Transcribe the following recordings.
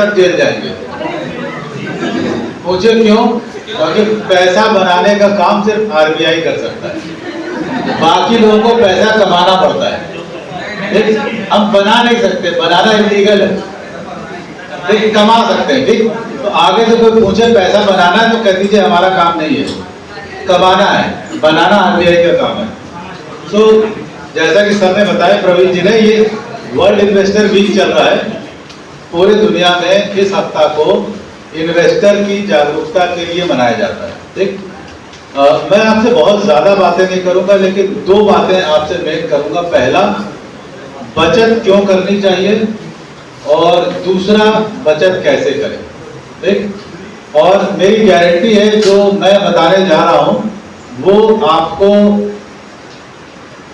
तक जेल जाएंगे। पूछे क्यों? क्योंकि पैसा बनाने का काम सिर्फ आरबीआई कर सकता है, बाकी लोगों को पैसा कमाना पड़ता है। हम बना नहीं सकते, बनाना इलीगल है, लेकिन कमा सकते हैं। ठीक, तो आगे से कोई पूछे पैसा बनाना है तो कह दीजिए हमारा काम नहीं है, कमाना है, बनाना आरबीआई का काम है। सो जैसा कि सर ने बताया, प्रवीण जी ने, ये वर्ल्ड इन्वेस्टर वीक चल रहा है पूरी दुनिया में। इस हफ्ता को इन्वेस्टर की जागरूकता के लिए मनाया जाता है। ठीक, मैं आपसे बहुत ज्यादा बातें नहीं करूंगा, लेकिन दो बातें आपसे मेक करूंगा। पहला, बचत क्यों करनी चाहिए, और दूसरा, बचत कैसे करें। ठीक, और मेरी गारंटी है जो मैं बताने जा रहा हूं वो आपको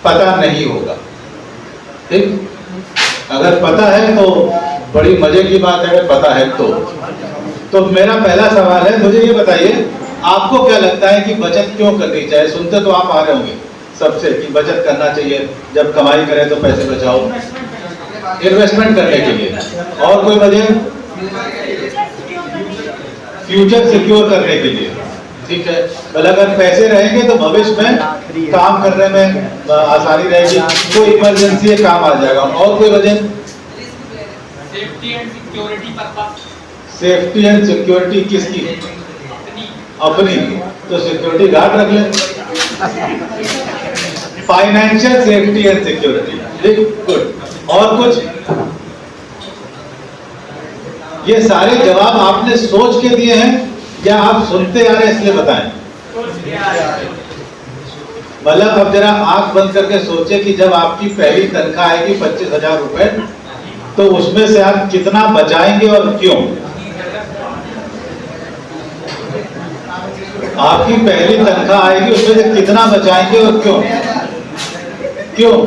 पता नहीं होगा। ठीक, अगर पता है तो बड़ी मजे की बात है, अगर पता है तो मेरा पहला सवाल है, मुझे ये बताइए आपको क्या लगता है कि बचत क्यों करनी चाहिए? सुनते तो आप आ रहे होंगे सबसे कि बचत करना चाहिए, जब कमाई करें तो पैसे बचाओ, इन्वेस्टमेंट करने के लिए। और कोई वजह? फ्यूचर सिक्योर करने के लिए। ठीक है, मतलब अगर पैसे रहेंगे तो भविष्य में काम करने में आसानी रहेगी, कोई इमरजेंसी है काम आ जाएगा। और कोई वजह? Safety and security purpose. Safety and security किसकी? अपनी, तो सिक्योरिटी गार्ड रख लें। Financial safety and security, good. और कुछ? ये सारे जवाब आपने सोच के दिए हैं या आप सुनते आ रहे हैं इसलिए बताएं? मतलब अब जरा आंख बंद करके सोचे कि जब आपकी पहली तनख्वाह आएगी 25,000 रुपए, तो उसमें से आप कितना बचाएंगे और क्यों? आपकी पहली तनख्वाह आएगी, उसमें से कितना बचाएंगे और क्यों? क्यों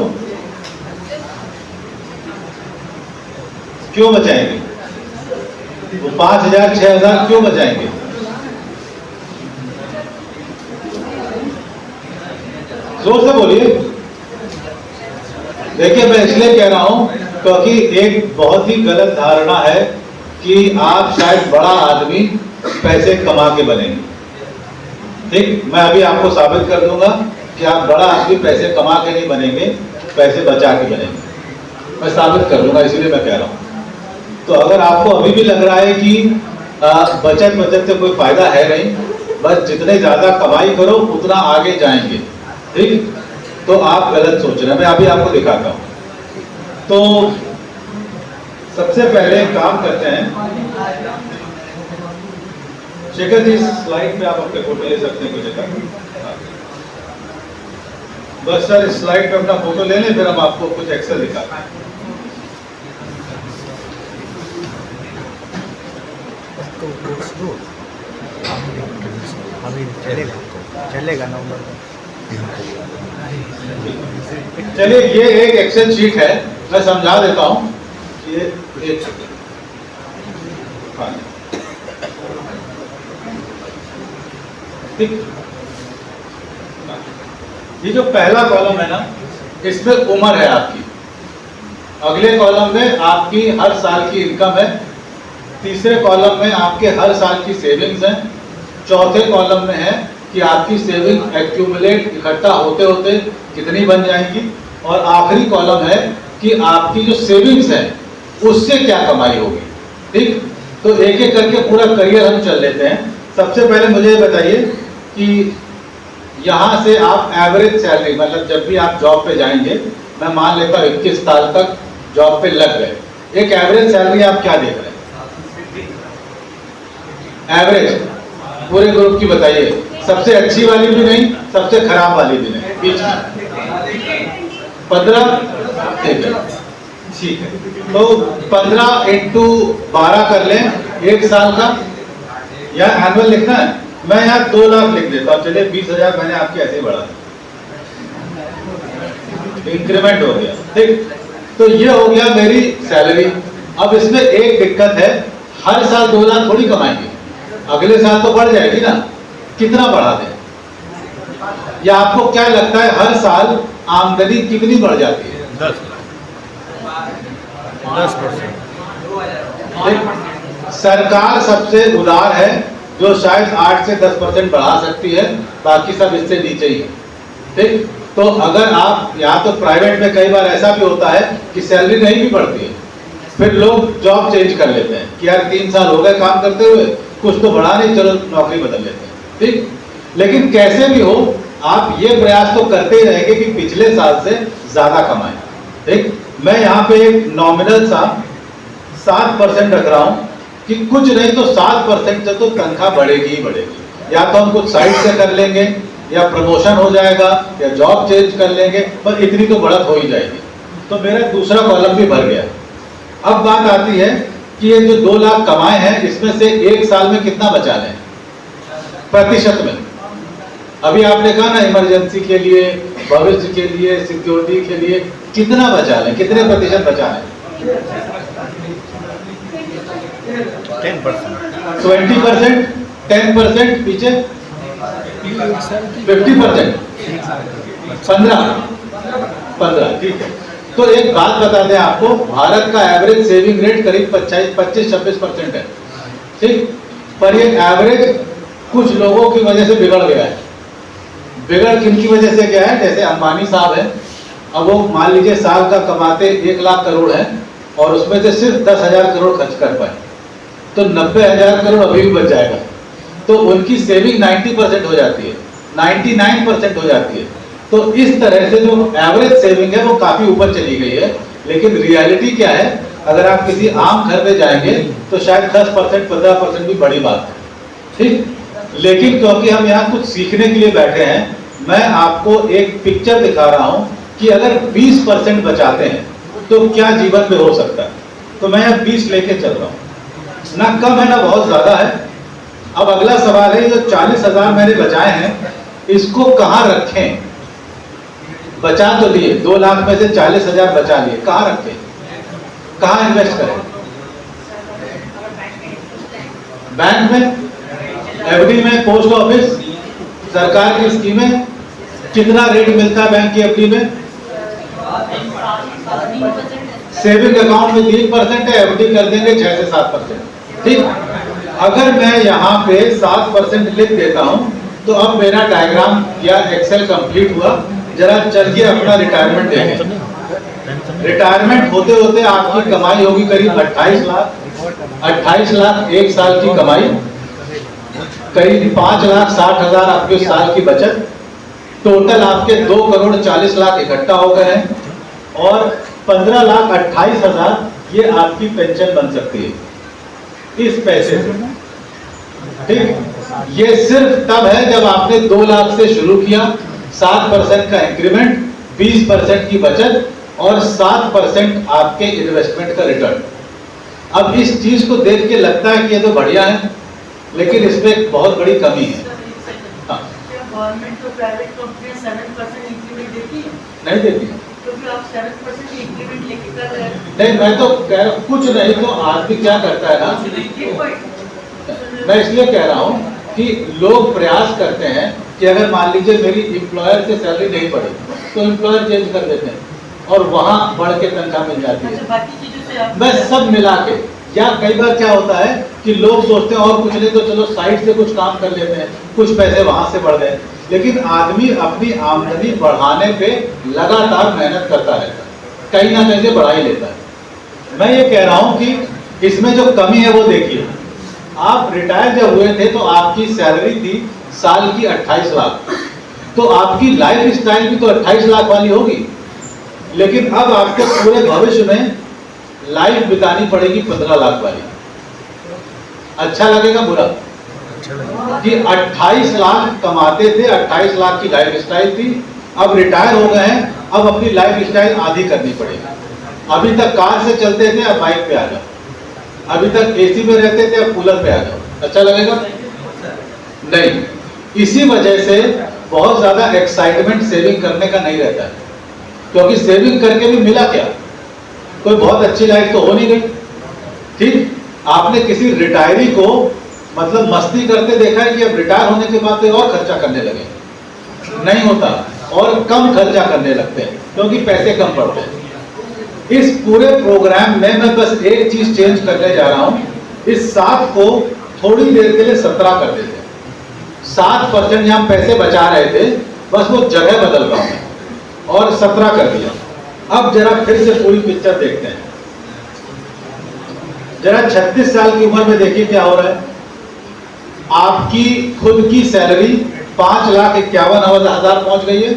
क्यों बचाएंगे? वो 5,000 6,000 क्यों बचाएंगे? जोर से बोलिए। देखिए, मैं इसलिए कह रहा हूं क्योंकि एक बहुत ही गलत धारणा है कि आप शायद बड़ा आदमी पैसे कमा के बनेंगे। ठीक, मैं अभी आपको साबित कर दूंगा कि आप बड़ा आदमी पैसे कमा के नहीं बनेंगे, पैसे बचा के बनेंगे। मैं साबित कर दूंगा, इसीलिए मैं कह रहा हूं। तो अगर आपको अभी भी लग रहा है कि बचत से कोई फायदा है नहीं, बस जितने ज्यादा कमाई करो उतना आगे जाएंगे, ठीक, तो आप गलत सोच रहे हैं। मैं अभी आपको दिखाता हूं। तो सबसे पहले काम करते हैं, शेखर जी स्लाइड पे आप अपने फोटो ले सकते हैं कुछ जगह। बस सर इस स्लाइड पे अपना फोटो ले लें, फिर हम आपको कुछ एक्सेल दिखाते हैं। चलेगा नंबर। चलिए, ये एक एक्सेल शीट है, मैं समझा देता हूं। ये एक ठीक, ये जो पहला कॉलम है ना, इसमें उम्र है आपकी। अगले कॉलम में आपकी हर साल की इनकम है। तीसरे कॉलम में आपके हर साल की सेविंग्स है। चौथे कॉलम में है कि आपकी सेविंग एक्यूमुलेट, इकट्ठा होते होते कितनी बन जाएगी। और आखिरी कॉलम है कि आपकी जो सेविंग्स है उससे क्या कमाई होगी। ठीक, तो एक एक करके पूरा करियर हम चल लेते हैं। सबसे पहले मुझे बताइए कि यहाँ से आप एवरेज सैलरी, मतलब जब भी आप जॉब पे जाएंगे, मैं मान लेता हूँ 21 साल तक जॉब पे लग गए, एक एवरेज सैलरी आप क्या देख रहे हैं? एवरेज पूरे ग्रुप की बताइए। सबसे अच्छी वाली भी नहीं, सबसे खराब वाली भी नहीं, बीच में 15। ठीक है, तो 15 इंटू 12 कर लें, एक साल का। या एनुअल लिखना है, मैं यहाँ 2 लाख लिख देता हूँ। चलिए 20,000 मैंने आपके ऐसे ही बढ़ा, इंक्रीमेंट हो गया। ठीक, तो ये हो गया मेरी सैलरी। अब इसमें एक दिक्कत है, हर साल 2 लाख थोड़ी कमाएंगे, अगले साल तो बढ़ जाएगी ना। कितना बढ़ा दें? या आपको क्या लगता है हर साल आमदनी कितनी बढ़ जाती है? 10%। सरकार सबसे उदार है, जो शायद 8 से 10% बढ़ा सकती है, बाकी सब इससे नीचे ही है। ठीक, तो अगर आप यहाँ तो प्राइवेट में कई बार ऐसा भी होता है कि सैलरी नहीं भी बढ़ती है, फिर लोग जॉब चेंज कर लेते हैं कि यार 3 साल हो गए काम करते हुए, कुछ तो बढ़ा नहीं, चलो नौकरी बदल लेते हैं। ठीक, लेकिन कैसे भी हो आप ये प्रयास तो करते ही रहेंगे कि पिछले साल से ज्यादा कमाएं। ठीक, मैं यहाँ पे एक नॉमिनल सा 7% रख रहा हूँ कि कुछ नहीं तो 7% से तो तनख्वाह बढ़ेगी ही बढ़ेगी। या तो हम कुछ साइड से कर लेंगे, या प्रमोशन हो जाएगा, या जॉब चेंज कर लेंगे, पर इतनी तो बढ़त हो ही जाएगी। तो मेरा दूसरा कॉलम भी भर गया। अब बात आती है कि ये जो 2 लाख कमाए हैं, इसमें से 1 साल में कितना बचा लें प्रतिशत में। अभी आपने कहा ना इमरजेंसी के लिए, भविष्य के लिए, सिक्योरिटी के लिए कितना बचा लें, कितने प्रतिशत बचा लें? 20%, 10%, पीछे 50%, 15, ठीक है। तो एक बात बता दें आपको, भारत का एवरेज सेविंग रेट करीब 25-26% है। ठीक, पर ये एवरेज कुछ लोगों की वजह से बिगड़ गया है। बिगड़ किनकी वजह से गया है? जैसे अंबानी साहब है, अब वो मान लीजिए साल का कमाते 1 लाख करोड़ है और उसमें से सिर्फ 10,000 करोड़ खर्च कर पाए, तो 90,000 करोड़ अभी भी बच जाएगा। तो उनकी सेविंग 90% हो जाती है, 99% हो जाती है। तो इस तरह से जो एवरेज सेविंग है वो काफी ऊपर चली गई है। लेकिन रियलिटी क्या है, अगर आप किसी आम घर में जाएंगे तो शायद 10%, 15% भी बड़ी बात है। ठीक, लेकिन क्योंकि हम यहाँ कुछ सीखने के लिए बैठे हैं, मैं आपको एक पिक्चर दिखा रहा हूँ कि अगर 20% बचाते हैं तो क्या जीवन में हो सकता है। तो मैं यहाँ 20 लेके चल रहा हूँ, ना कम है ना बहुत ज्यादा है। अब अगला सवाल है, जो 40,000 मैंने बचाए हैं इसको कहाँ रखें? बचा तो लिए, 2 लाख में से 40,000 बचा लिए, कहाँ रखें, कहाँ इन्वेस्ट करें? बैंक में, एफडी में, पोस्ट ऑफिस, सरकार की स्कीमें? कितना रेट मिलता है बैंक की एफडी में? सेविंग अकाउंट में 3% है, एफडी कर देंगे 6 से 7%। ठीक, अगर मैं यहाँ पे 7% लिख देता हूँ तो अब मेरा डायग्राम या एक्सेल कंप्लीट हुआ। जरा चलिए अपना रिटायरमेंट देखें। रिटायरमेंट होते होते आपकी कमाई होगी करीब 28 लाख। 28 लाख 1 साल की कमाई, करीब 5,60,000 आपके उस साल की बचत। टोटल आपके 2,40,00,000 इकट्ठा हो गए हैं और 15,28,000 ये आपकी पेंशन बन सकती है इस पैसे से। ठीक, ये सिर्फ तब है जब आपने 2 लाख से शुरू किया, 7% का इंक्रीमेंट, 20% की बचत और 7% आपके इन्वेस्टमेंट का रिटर्न। अब इस चीज को देख के लगता है कि ये तो बढ़िया है, लेकिन इसमें एक बहुत बड़ी कमी है। गवर्नमेंट तो प्राइवेट कंपनियां 7% इंक्रीमेंट देती है? नहीं देती। तो फिर आप 7% इंक्रीमेंट लेके कर रहे हैं? नहीं, मैं तो कह रहा हूँ कुछ नहीं तो आदमी क्या करता है ना, मैं इसलिए कह रहा हूँ कि लोग प्रयास करते हैं कि अगर मान लीजिए मेरी एम्प्लॉयर से सैलरी नहीं बढ़ी तो एम्प्लॉयर चेंज कर देते हैं और वहाँ बढ़ के तनख्वाह मिल जाती है। बाकी चीजों से आप मैं सब मिला के, या कई बार क्या होता है कि लोग सोचते हैं और कुछ नहीं तो चलो साइड से कुछ काम कर लेते हैं, कुछ पैसे वहां से बढ़ गए। लेकिन आदमी अपनी आमदनी बढ़ाने पे लगातार मेहनत करता रहता है, कहीं ना कहीं से बढ़ा ही लेता है। मैं ये कह रहा हूं कि इसमें जो कमी है वो देखिए। आप रिटायर जब हुए थे तो आपकी सैलरी थी साल की 28 लाख, तो आपकी लाइफ स्टाइल भी तो 28 लाख वाली होगी। लेकिन अब आपको पूरे भविष्य में लाइफ बितानी पड़ेगी 15 लाख वाली। अच्छा लगेगा बुरा? कि 28 लाख कमाते थे, 28 लाख की लाइफ स्टाइल थी, अब रिटायर हो गए हैं, अब अपनी लाइफ स्टाइल आधी करनी पड़ेगी। अभी तक कार से चलते थे, अब बाइक पे आ जाओ। अभी तक एसी में रहते थे, अब कूलर पे आ जाओ। अच्छा लगेगा? नहीं। इसी वजह से बहुत ज्यादा एक्साइटमेंट सेविंग करने का नहीं रहता है, क्योंकि सेविंग करके भी मिला क्या? कोई बहुत अच्छी लाइफ तो हो नहीं गई। ठीक, आपने किसी रिटायरी को मतलब मस्ती करते देखा है कि अब रिटायर होने के बाद तो और खर्चा करने लगे? नहीं होता, और कम खर्चा करने लगते हैं क्योंकि पैसे कम पड़ते हैं। इस पूरे प्रोग्राम में मैं बस एक चीज चेंज करने जा रहा हूं। इस इस 7 को थोड़ी देर के लिए 17 कर देते हैं। 7% जहां पैसे बचा रहे थे, बस वो जगह बदल रहा हूं और 17 कर दिया। अब जरा फिर से पूरी पिक्चर देखते हैं। जरा 36 साल की उम्र में देखिए क्या हो रहा है। आपकी खुद की सैलरी 5,51,000 पहुंच गई है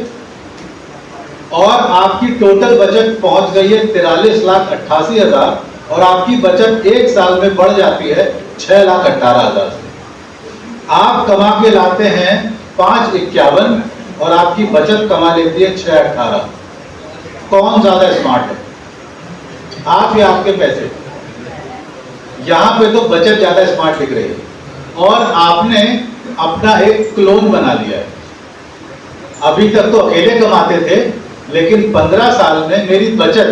और आपकी टोटल बचत पहुंच गई है 43,88,000 और आपकी बचत एक साल में बढ़ जाती है 6,18,000 से। आप कमा के लाते हैं 5,51 और आपकी बचत कमा लेती है 6,18। कौन ज्यादा स्मार्ट है, आप या आपके पैसे? यहां पे तो बचत ज्यादा स्मार्ट दिख रही है और आपने अपना एक क्लोन बना लिया है। अभी तक तो अकेले कमाते थे, लेकिन 15 साल में मेरी बचत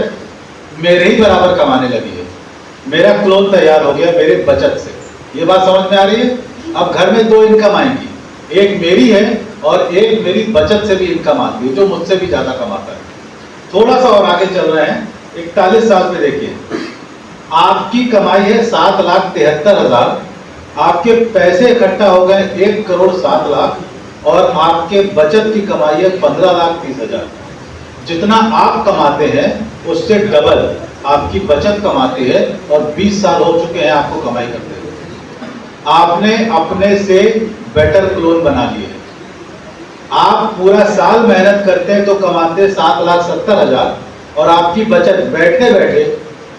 मेरे ही बराबर कमाने लगी है। मेरा क्लोन तैयार हो गया मेरे बचत से। ये बात समझ में आ रही है? अब घर में 2 इनकम आएंगी, एक मेरी है और एक मेरी बचत से भी इनकम आती है, जो मुझसे भी ज्यादा कमाता है। थोड़ा सा और आगे चल रहे हैं, 41 साल पे देखिए, आपकी कमाई है 7,73,000, आपके पैसे इकट्ठा हो गए 1,07,00,000 और आपके बचत की कमाई है 15,30,000। जितना आप कमाते हैं उससे डबल आपकी बचत कमाती है और 20 साल हो चुके हैं आपको कमाई करते हुए। आपने अपने से बेटर क्लोन बना लिए। आप पूरा साल मेहनत करते हैं तो कमाते 7,70,000 और आपकी बचत बैठे बैठे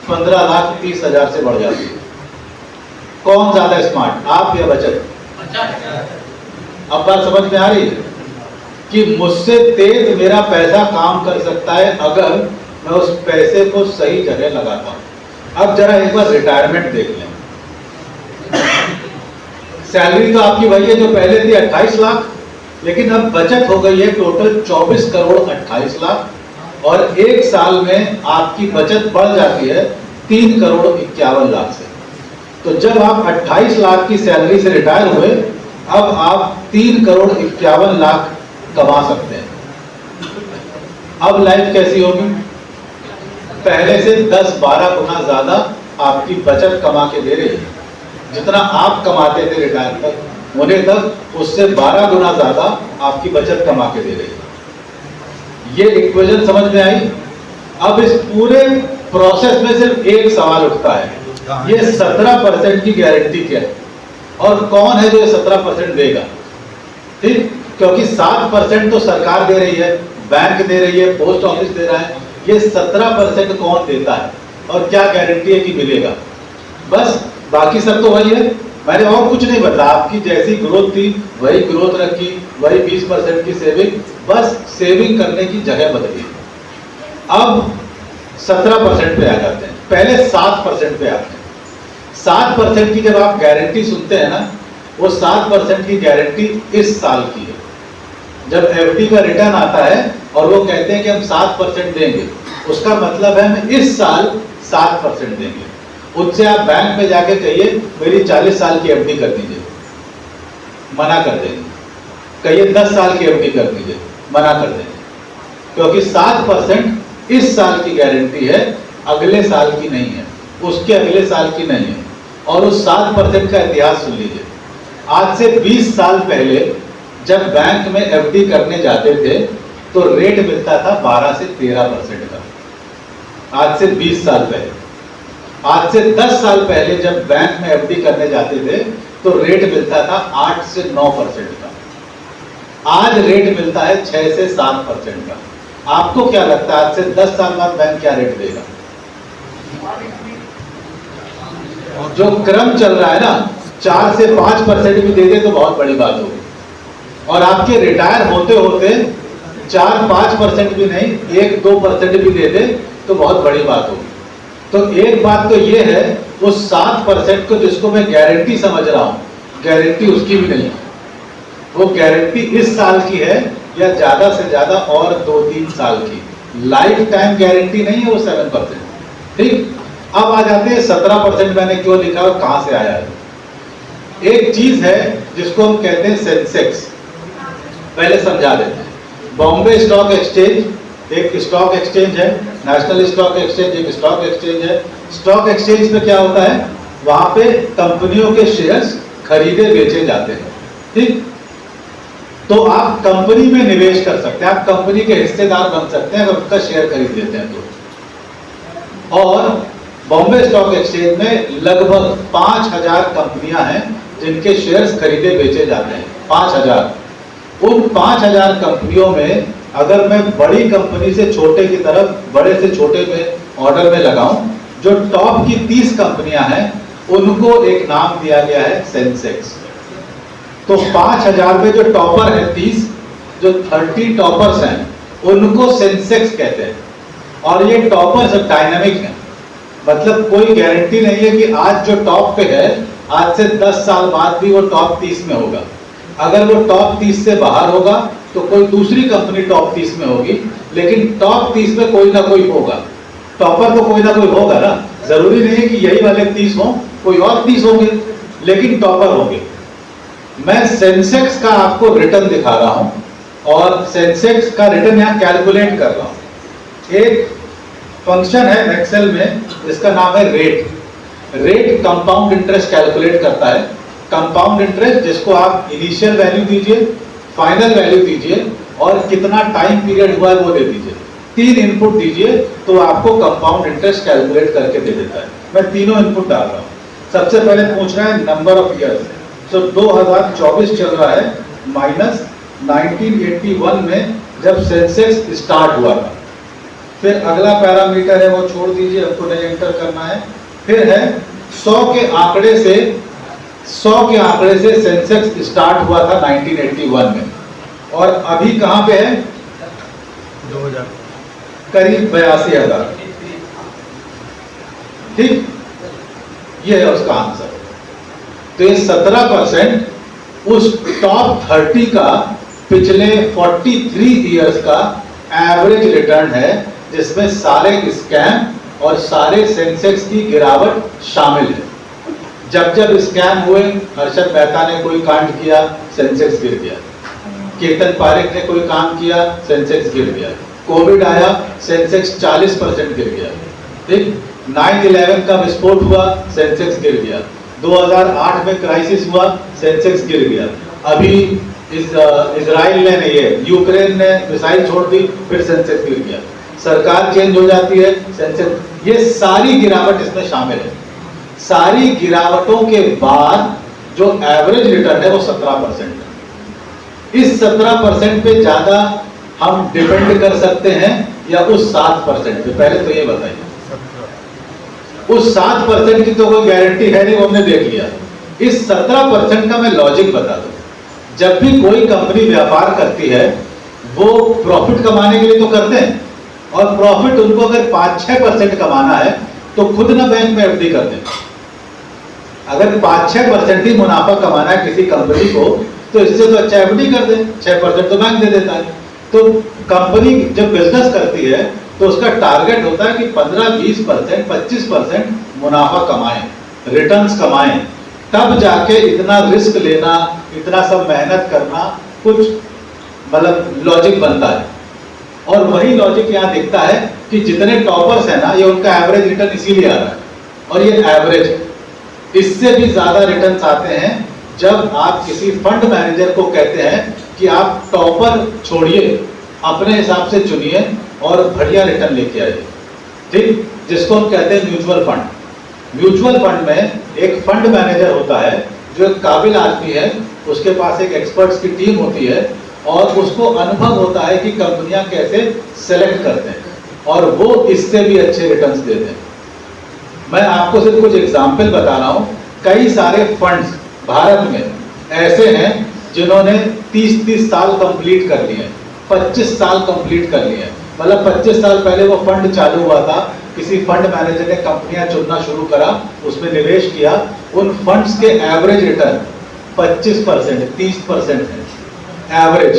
15,30,000 से बढ़ जाती है। कौन ज्यादा स्मार्ट, आप या बचत? अब बात समझ में आ रही है कि मुझसे तेज मेरा पैसा काम कर सकता है अगर मैं उस पैसे को सही जगह लगाता हूं। अब जरा एक बार रिटायरमेंट देख लें। सैलरी तो आपकी वही है जो पहले थी 28 लाख, लेकिन अब बचत हो गई है टोटल 24,38,00,000 और एक साल में आपकी बचत बढ़ जाती है 3,51,00,000 से। तो जब आप 28 लाख की सैलरी से रिटायर हुए, अब आप 3,51,00,000 कमा सकते हैं। अब लाइफ कैसी होगी? पहले से 10-12 गुना ज्यादा आपकी बचत कमा के दे रही है। जितना आप कमाते थे रिटायर तक होने तक, उससे 12 गुना ज्यादा आपकी बचत कमा के दे रही है। ये इक्वेशन समझ में आई? अब इस पूरे प्रोसेस में सिर्फ एक सवाल उठता है, ये 17% की गारंटी क्या है और कौन है जो ये 17% देगा? ठीक, क्योंकि 7% तो सरकार दे रही है, बैंक दे रही है, पोस्ट ऑफिस दे रहा है। ये 17% कौन देता है और क्या गारंटी है कि मिलेगा? बस, बाकी सब तो वही है। मैंने और कुछ नहीं बताया। आपकी जैसी ग्रोथ थी वही ग्रोथ रखी, वही 20% की सेविंग, बस सेविंग करने की जगह बदली। अब 17% पे आ जाते हैं, पहले 7% पे आते हैं। 7% की जब आप गारंटी सुनते हैं ना, वो 7% की गारंटी इस साल की है। जब एफडी का रिटर्न आता है और वो कहते हैं कि हम 7% देंगे, उसका मतलब है हम इस साल 7% देंगे। उससे आप बैंक में जाके कहिए मेरी 40 साल की एफडी कर दीजिए, मना कर देंगे। कहिए 10 साल की एफडी कर दीजिए, मना कर देंगे, क्योंकि 7% इस साल की गारंटी है, अगले साल की नहीं है, उसके अगले साल की नहीं है। और उस 7% का इतिहास सुन लीजिए। आज से 20 साल पहले जब बैंक में एफडी करने जाते थे तो रेट मिलता था 12 से 13% का। आज से 20 साल पहले। आज से 10 साल पहले जब बैंक में एफडी करने जाते थे तो रेट मिलता था 8 से 9% का। आज रेट मिलता है 6 से 7% का। आपको क्या लगता है आज से 10 साल बाद बैंक क्या रेट देगा? जो क्रम चल रहा है ना, 4 से 5% भी दे दे तो बहुत बड़ी बात होगी। और आपके रिटायर होते होते 4-5% भी नहीं, 1-2% भी दे दे तो बहुत बड़ी बात होगी। तो एक बात तो ये है, उस 7% को जिसको मैं गारंटी समझ रहा हूं, गारंटी उसकी भी नहीं है। वो गारंटी इस साल की है या ज्यादा से ज्यादा और 2-3 साल की। लाइफ टाइम गारंटी नहीं है वो 7%। ठीक, अब आ जाते हैं 17% मैंने क्यों लिखा और कहां से आया है। एक चीज है जिसको हम कहते हैं सेंसेक्स, पहले समझा देते हैं। बॉम्बे स्टॉक एक्सचेंज एक स्टॉक एक्सचेंज है, नेशनल स्टॉक एक्सचेंज एक स्टॉक एक्सचेंज है। स्टॉक एक्सचेंज में क्या होता है, वहां पे कंपनियों के शेयर्स खरीदे बेचे जाते हैं। ठीक, तो आप कंपनी में निवेश कर सकते हैं, आप कंपनी के हिस्सेदार बन सकते हैं अगर उसका शेयर खरीद लेते हैं तो। और बॉम्बे स्टॉक एक्सचेंज में लगभग 5000 कंपनियां हैं जिनके शेयर्स खरीदे बेचे जाते हैं। 5000। उन 5000 कंपनियों में अगर मैं बड़ी कंपनी से छोटे की तरफ, बड़े से छोटे में ऑर्डर में लगाऊं, जो टॉप की 30 कंपनियां हैं उनको एक नाम दिया गया है सेंसेक्स। तो 5000 में जो टॉपर है 30, जो 30 टॉपर्स हैं उनको सेंसेक्स कहते हैं। और ये टॉपर्स डायनामिक हैं, मतलब कोई गारंटी नहीं है कि आज जो टॉप पे है आज से 10 साल बाद भी वो टॉप 30 में होगा। अगर वो टॉप 30 से बाहर होगा तो कोई दूसरी कंपनी टॉप 30 में होगी, लेकिन टॉप 30 में कोई ना कोई होगा। टॉपर तो कोई ना कोई होगा ना, जरूरी नहीं है कि यही वाले 30 हों, कोई और 30 होंगे, लेकिन टॉपर होंगे। मैं सेंसेक्स का आपको रिटर्न दिखा रहा हूं और सेंसेक्स का रिटर्न यहां कैलकुलेट कर रहा हूं। एक फंक्शन है एक्सेल में जिसका नाम है rate. Rate compound interest calculate करता है। कंपाउंड इंटरेस्ट जिसको आप इनिशियल वैल्यू दीजिए, फाइनल वैल्यू दीजिए और कितना टाइम पीरियड हुआ है वो दे दीजिए। 3 इनपुट दीजिए तो आपको कंपाउंड इंटरेस्ट कैलकुलेट करके दे देता है। मैं तीनों इनपुट डाल रहा हूं। सबसे पहले पूछ रहा है नंबर ऑफ ईयर्स, तो 2024 चल रहा है माइनस 1981 में जब सेंसेक्स स्टार्ट हुआ था। फिर अगला पैरामीटर है वो छोड़ दीजिए, आपको नहीं एंटर करना है। फिर है 100 के आंकड़े से सेंसेक्स स्टार्ट हुआ था 1981 में, और अभी कहां पे है? 2000। करीब 82,000। ठीक, ये है उसका आंसर। तो ये 17% उस टॉप 30 का पिछले 43 इयर्स का एवरेज रिटर्न है, जिसमें सारे स्कैम और सारे सेंसेक्स की गिरावट शामिल है। जब जब स्कैम हुए, हर्षद मेहता ने कोई कांड किया, सेंसेक्स गिर गया। केतन पारेख ने कोई काम किया, सेंसेक्स गिर गया। कोविड आया, सेंसेक्स 40% गिर गया। ठीक, 9/11 का विस्फोट हुआ, सेंसेक्स गिर गया। 2008 में क्राइसिस हुआ, सेंसेक्स गिर गया। अभी इजराइल ने यूक्रेन ने मिसाइल छोड़ दी, फिर सेंसेक्स गिर गया। सरकार चेंज हो जाती है, सेंसेक्स, ये सारी गिरावट इसमें शामिल है। सारी गिरावटों के बाद जो एवरेज रिटर्न है वो 17% है। इस 17% पे ज्यादा हम डिपेंड कर सकते हैं या उस 7% पे? पहले तो ये बताइए। उस 7% की तो कोई गारंटी है नहीं, वो हमने देख लिया। इस 17% का मैं लॉजिक बता दूं। जब भी कोई कंपनी व्यापार करती है वो प्रॉफिट कमाने के लिए तो करते हैं, और प्रॉफिट उनको अगर 5-6% कमाना है तो खुद ना बैंक में एफडी कर दें। अगर 5-6% ही मुनाफा कमाना है किसी कंपनी को तो इससे तो अच्छा एफडी कर दें, 6% तो बैंक दे देता है। तो कंपनी जब बिजनेस करती है तो उसका टारगेट होता है कि 15-20%, 25% मुनाफा कमाएं, रिटर्न्स कमाएं, तब जाके इतना रिस्क लेना, इतना सब मेहनत करना कुछ मतलब लॉजिक बनता है। और वही लॉजिक यहाँ दिखता है कि जितने टॉपर्स हैं ना, ये उनका एवरेज रिटर्न इसीलिए आ रहा है, और ये एवरेज है। इससे भी ज्यादा रिटर्न्स आते हैं जब आप किसी फंड मैनेजर को कहते हैं कि आप टॉपर छोड़िए, अपने हिसाब से चुनिए और बढ़िया रिटर्न लेके आइए। ठीक, जिसको हम कहते हैं म्यूचुअल फंड। म्यूचुअल फंड में एक फंड मैनेजर होता है जो एक काबिल आदमी है, उसके पास एक एक्सपर्ट्स की टीम होती है और उसको अनुभव होता है कि कंपनियां कैसे सेलेक्ट करते हैं, और वो इससे भी अच्छे रिटर्न्स देते हैं। मैं आपको सिर्फ कुछ एग्जाम्पल बता रहा हूँ। कई सारे फंड्स भारत में ऐसे हैं जिन्होंने 30-30 साल कंप्लीट कर लिए, 25 साल कंप्लीट कर लिए। मतलब 25 साल पहले वो फंड चालू हुआ था, किसी फंड मैनेजर ने कंपनियां चुनना शुरू करा, उसमें निवेश किया, उन फंड्स के एवरेज रिटर्न 25%, 30% है एवरेज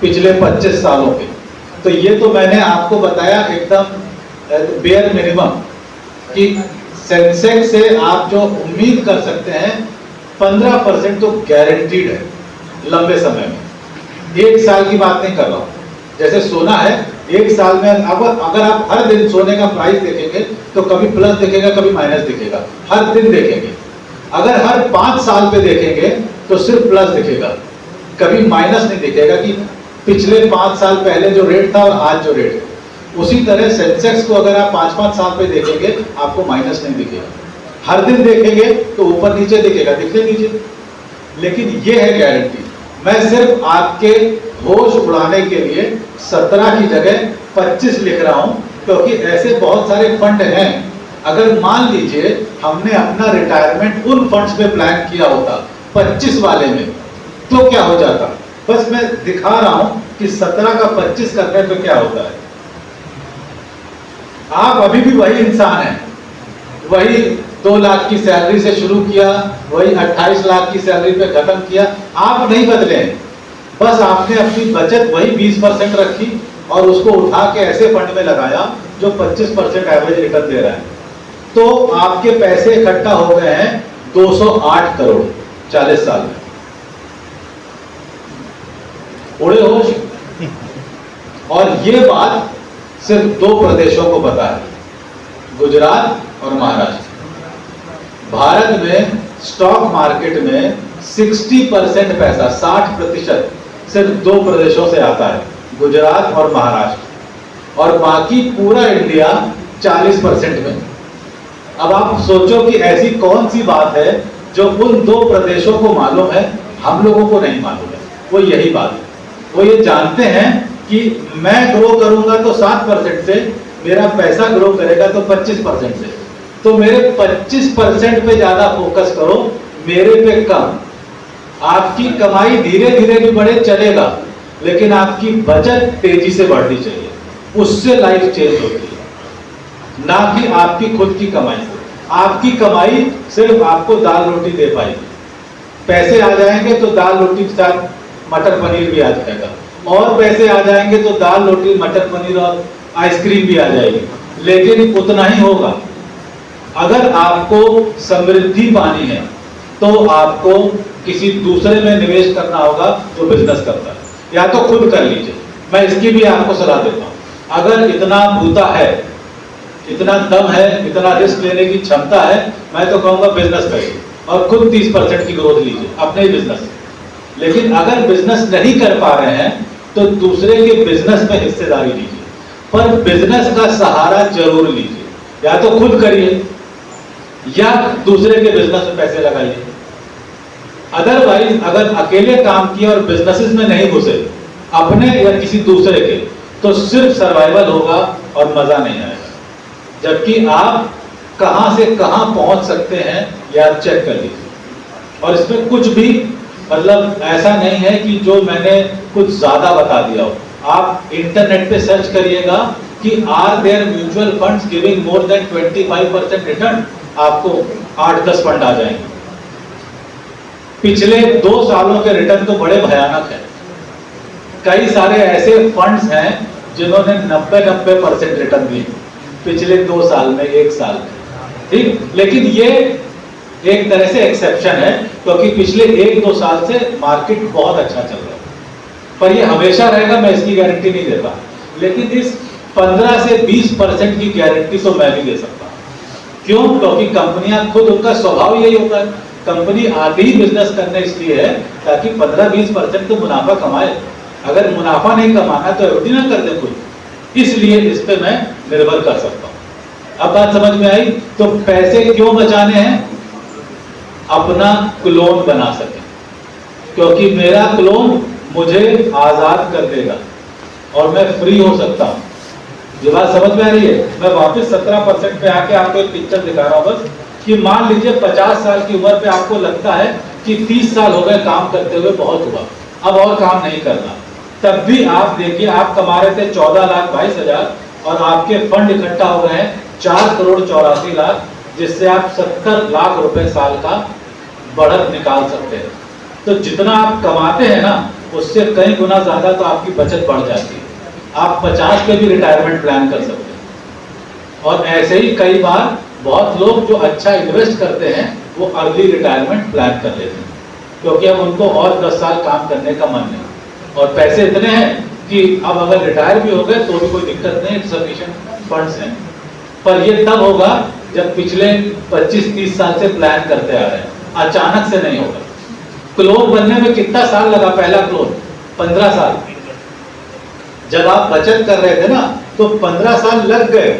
पिछले 25 सालों के। तो ये तो मैंने आपको बताया एकदम बेयर मिनिमम कि सेंसेक्स से आप जो उम्मीद कर सकते हैं 15% तो गारंटीड है लंबे समय में। 1 साल की बात नहीं कर रहा हूं। जैसे सोना है एक साल में अगर आप हर दिन सोने का प्राइस देखेंगे तो कभी प्लस दिखेगा, कभी माइनस दिखेगा, हर दिन देखेंगे। अगर हर 5 साल पे देखेंगे तो सिर्फ प्लस दिखेगा, कभी माइनस नहीं दिखेगा कि पिछले 5 साल पहले जो रेट था और आज जो रेट है। उसी तरह सेंसेक्स को अगर आप 5-5 साल पे देखेंगे आपको माइनस नहीं दिखेगा, हर दिन देखेंगे तो ऊपर नीचे दिखेगा, दिखते नीचे। लेकिन ये है गारंटी, मैं सिर्फ आपके होश उड़ाने के लिए 17 की जगह 25 लिख रहा हूं, क्योंकि ऐसे बहुत सारे फंड हैं। अगर मान लीजिए हमने अपना रिटायरमेंट उन फंड्स में प्लान किया होता 25 वाले में, तो क्या हो जाता। बस मैं दिखा रहा हूं कि 17 का 25 करने पे क्या होता है। आप अभी भी वही इंसान हैं, वही 2 लाख की सैलरी से शुरू किया, वही 28 लाख की सैलरी पे खत्म किया, आप नहीं बदले हैं। बस आपने अपनी बचत वही 20% रखी और उसको उठा के ऐसे फंड में लगाया जो 25% एवरेज रिटर्न दे रहा है। तो आपके पैसे इकट्ठा हो गए हैं 208 करोड़ 40 साल में। उड़े होश। और ये बात सिर्फ 2 प्रदेशों को पता है, गुजरात और महाराष्ट्र। भारत में स्टॉक मार्केट में 60% पैसा, 60% सिर्फ 2 प्रदेशों से आता है, गुजरात और महाराष्ट्र, और बाकी पूरा इंडिया 40% में। अब आप सोचो कि ऐसी कौन सी बात है जो उन 2 प्रदेशों को मालूम है, हम लोगों को नहीं मालूम है। वो यही बात है, वो ये जानते हैं कि मैं ग्रो करूंगा तो 7% से, मेरा पैसा ग्रो करेगा तो 25% से, तो मेरे 25% पे ज्यादा फोकस करो, मेरे पे कम। आपकी कमाई धीरे धीरे भी बढ़े चलेगा, लेकिन आपकी बचत तेजी से बढ़नी चाहिए, उससे लाइफ चेंज होती है, ना कि आपकी खुद की कमाई से। आपकी कमाई सिर्फ आपको दाल रोटी दे पाएगी, पैसे आ जाएंगे तो दाल रोटी के साथ मटर पनीर भी आ जाएगा, और पैसे आ जाएंगे तो दाल रोटी मटर पनीर और आइसक्रीम भी आ जाएगी, लेकिन उतना ही होगा। अगर आपको समृद्धि पानी है तो आपको किसी दूसरे में निवेश करना होगा जो बिजनेस करता है, या तो खुद कर लीजिए। मैं इसकी भी आपको सलाह देता हूं, अगर इतना भूता है, इतना दम है, इतना रिस्क लेने की क्षमता है, मैं तो कहूंगा बिजनेस करिए और खुद 30% की ग्रोथ लीजिए अपने ही बिजनेस से। लेकिन अगर बिजनेस नहीं कर पा रहे हैं तो दूसरे के बिजनेस में हिस्सेदारी लीजिए, पर बिजनेस का सहारा जरूर लीजिए, या तो खुद करिए या दूसरे के बिजनेस में पैसे लगाइए। अदरवाइज अगर अकेले काम किए और बिजनेसेस में नहीं घुसे, अपने या किसी दूसरे के, तो सिर्फ सर्वाइवल होगा और मजा नहीं आएगा। जबकि आप कहां से कहां पहुंच सकते हैं यार चेक कर लीजिए। और इसमें कुछ भी मतलब ऐसा नहीं है कि जो मैंने कुछ ज्यादा बता दिया हो। आप इंटरनेट पे सर्च करिएगा कि are there mutual funds giving more than 25% return, आपको 8-10 फंड आ जाएंगे। पिछले 2 सालों के रिटर्न तो बड़े भयानक हैं। कई सारे ऐसे फंड्स हैं जिन्होंने 90% रिटर्न दिए पिछले 2 साल में, 1 साल में, ठीक। लेकिन ये एक तरह से एक्सेप्शन है, क्योंकि पिछले 1-2 साल से मार्केट बहुत अच्छा चल रहा है, पर ये हमेशा रहेगा मैं इसकी गारंटी नहीं देता। लेकिन इस 15 से 20% की गारंटी तो मैं भी दे सकता हूं। क्यों? क्योंकि कंपनियां खुद, उनका स्वभाव यही होता है, कंपनी आधी ही बिजनेस करने इसलिए है ताकि 15-20% तो मुनाफा कमाए। अगर मुनाफा नहीं कमाना तो एफडी ना कर दे कोई, इसलिए इस पे मैं निर्भर कर सकता हूं। अब बात समझ में आई? तो पैसे क्यों बचाने हैं? अपना क्लोन बना सके, क्योंकि मेरा क्लोन मुझे आजाद कर देगा और मैं फ्री हो सकता हूं। ये बात समझ में आ रही है? मैं वापस 17% पे आके आपको एक पिक्चर दिखा रहा हूं बस, कि मान लीजिए 50 साल की उम्र पे आपको लगता है कि 30 साल हो गए काम करते हुए, बहुत हुआ, अब और काम नहीं करना। तब भी आप देखिए, आप कमा रहे थे 14,22,000 और आपके फंड इकट्ठा हो गए हैं 4,84,00,000, जिससे आप 70 लाख रुपए साल का बढ़त निकाल सकते हैं। तो जितना आप कमाते हैं ना, उससे कई गुना ज्यादा तो आपकी बचत बढ़ जाती है। आप 50 पे भी रिटायरमेंट प्लान कर सकते हैं। और ऐसे ही कई बार बहुत लोग जो अच्छा इन्वेस्ट करते हैं वो अर्ली रिटायरमेंट प्लान कर लेते हैं, क्योंकि अब उनको और 10 साल काम करने का मन नहीं, और पैसे इतने हैं कि अब अगर रिटायर भी हो गए तो भी कोई दिक्कत नहीं, सफिशिएंट फंड्स हैं। पर ये तब होगा जब पिछले 25-30 साल से प्लान करते आ रहे हैं, अचानक से नहीं होगा। क्लोन बनने में कितना साल लगा? पहला क्लोन 15 साल। जब आप बचत कर रहे थे ना तो 15 साल लग गए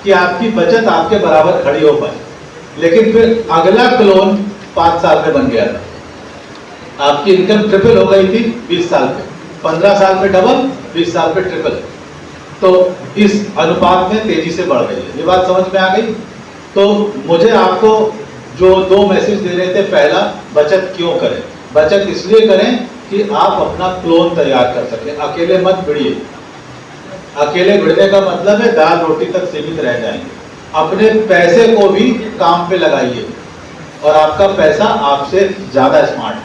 कि आपकी बचत आपके बराबर खड़ी हो पाए, लेकिन फिर अगला क्लोन 5 साल में बन गया था। आपकी इनकम ट्रिपल हो गई थी 20 साल में, 15 साल में डबल, 20 साल में ट्रिपल। तो इस अनुपात में तेजी से बढ़ रही है। ये बात समझ में आ गई? तो मुझे आपको जो 2 मैसेज दे रहे थे, पहला, बचत क्यों करें? बचत इसलिए करें कि आप अपना क्लोन तैयार कर सकें। अकेले मत भिड़िए। अकेले भिड़ने का मतलब है दाल रोटी तक सीमित रह जाएंगे। अपने पैसे को भी काम पे लगाइए और आपका पैसा आपसे ज्यादा स्मार्ट है।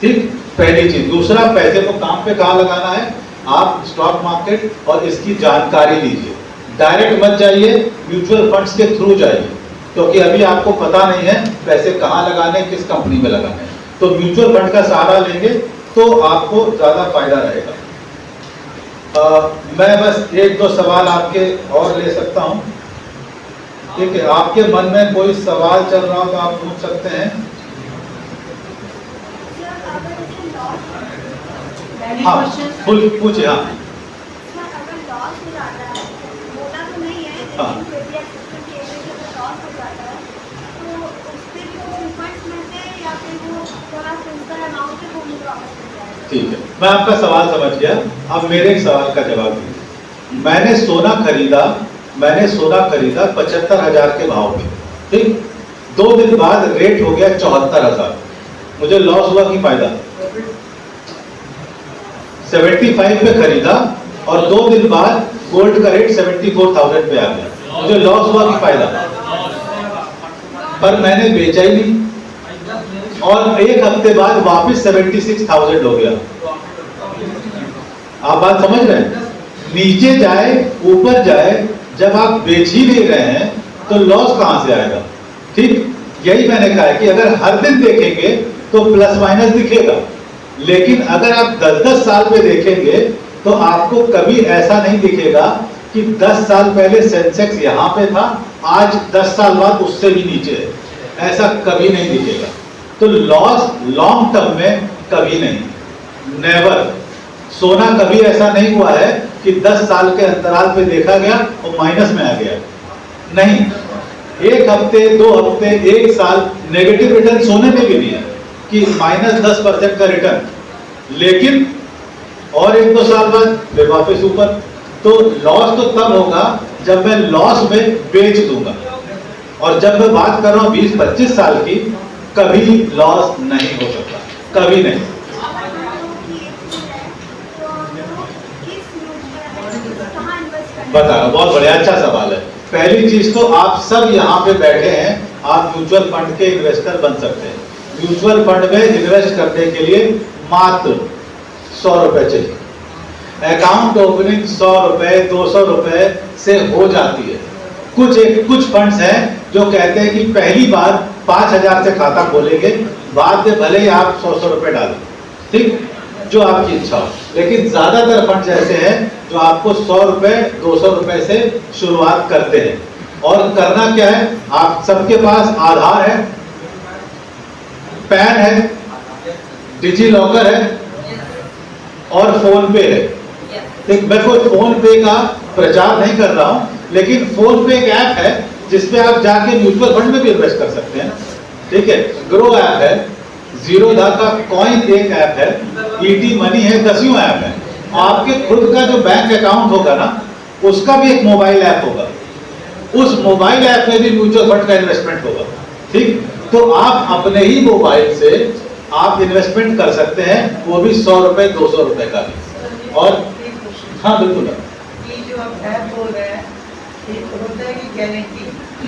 ठीक, पहली चीज। दूसरा, पैसे को काम पे कहाँ लगाना है? आप स्टॉक मार्केट और इसकी जानकारी लीजिए। डायरेक्ट मत जाइए, म्यूचुअल फंड्स के थ्रू जाइए, क्योंकि अभी आपको पता नहीं है पैसे कहाँ लगाने, किस कंपनी में लगाने। तो म्यूचुअल फंड का सहारा लेंगे तो आपको ज्यादा फायदा रहेगा। मैं बस 1-2 सवाल आपके और ले सकता हूं। ठीक है, आपके मन में कोई सवाल चल रहा हो तो आप पूछ सकते हैं। हाँ, पूछिए। हाँ, हाँ। ठीक है, मैं आपका सवाल समझ गया। अब मेरे एक सवाल का जवाब दीजिए। मैंने सोना खरीदा 75,000 के भाव में। ठीक, 2 दिन बाद रेट हो गया 74,000। मुझे लॉस हुआ कि फायदा? 75 पे खरीदा और 2 दिन बाद गोल्ड का रेट 74,000 पे आ गया। मुझे लॉस हुआ कि फायदा? पर मैंने बेचा ही नहीं और 1 हफ्ते बाद वापस 76,000 हो गया। आप बात समझ रहे हैं? नीचे जाए ऊपर जाए, जब आप बेच ही नहीं रहे हैं तो लॉस कहां से आएगा? ठीक, यही मैंने कहा है कि अगर हर दिन देखेंगे तो प्लस माइनस दिखेगा, लेकिन अगर आप 10-10 साल पे देखेंगे तो आपको कभी ऐसा नहीं दिखेगा कि 10 साल पहले सेंसेक्स यहां पे था, आज 10 साल बाद उससे भी नीचे है। ऐसा कभी नहीं दिखेगा। तो लॉस लॉन्ग टर्म में कभी नहीं, नेवर। सोना कभी ऐसा नहीं हुआ है कि 10 साल के अंतराल पे देखा गया और माइनस में आ गया। नहीं, 1 हफ्ते, 2 हफ्ते, 1 साल नेगेटिव रिटर्न सोने में भी नहीं है कि -10% का रिटर्न, लेकिन और 1-2 साल बाद फिर वापस ऊपर। तो लॉस तो तब होगा जब मैं लॉस में बेच दूंगा, और जब मैं बात कर रहा हूं 20-25 साल की, कभी लॉस नहीं हो सकता, कभी नहीं। बता, बहुत बढ़िया, अच्छा सवाल है। पहली चीज तो आप सब यहाँ पे बैठे हैं, आप म्यूचुअल फंड के इन्वेस्टर बन सकते हैं। म्यूचुअल फंड में इन्वेस्ट करने के लिए मात्र 100 रुपए चाहिए। अकाउंट ओपनिंग 100 रुपए, 200 रुपए से हो जाती है। कुछ फंड्स हैं जो कहते हैं कि पहली बार 5,000 से खाता खोलेंगे, बाद में भले ही आप 100 रुपए डालें, ठीक, जो आपकी इच्छा हो। लेकिन ज्यादातर फंड्स ऐसे हैं जो आपको 100 रुपए, 200 रुपए से शुरुआत करते हैं। और करना क्या है, आप सबके पास आधार है, पैन है, डिजी लॉकर है और फोन पे है। ठीक, मैं कोई फोन पे का प्रचार नहीं कर रहा हूं, लेकिन फोन पे एक ऐप है जिसपे आप जाके म्यूचुअल फंड में भी इन्वेस्ट कर सकते हैं। ठीक है, ग्रो ऐप है, जीरोधा का कॉइन एक ऐप है, ईटी मनी है, 10 ऐप है। आपके खुद का जो बैंक अकाउंट होगा ना, उसका भी एक मोबाइल ऐप होगा, उस मोबाइल ऐप में भी म्यूचुअल फंड का इन्वेस्टमेंट होगा। ठीक, तो आप अपने ही मोबाइल से आप इन्वेस्टमेंट कर सकते हैं, वो भी 100 रुपए, 200 रुपए का भी। और हाँ बिल्कुल, ये जो आप ऐप बोल रहे हैं, एक होता है कि गारंटी,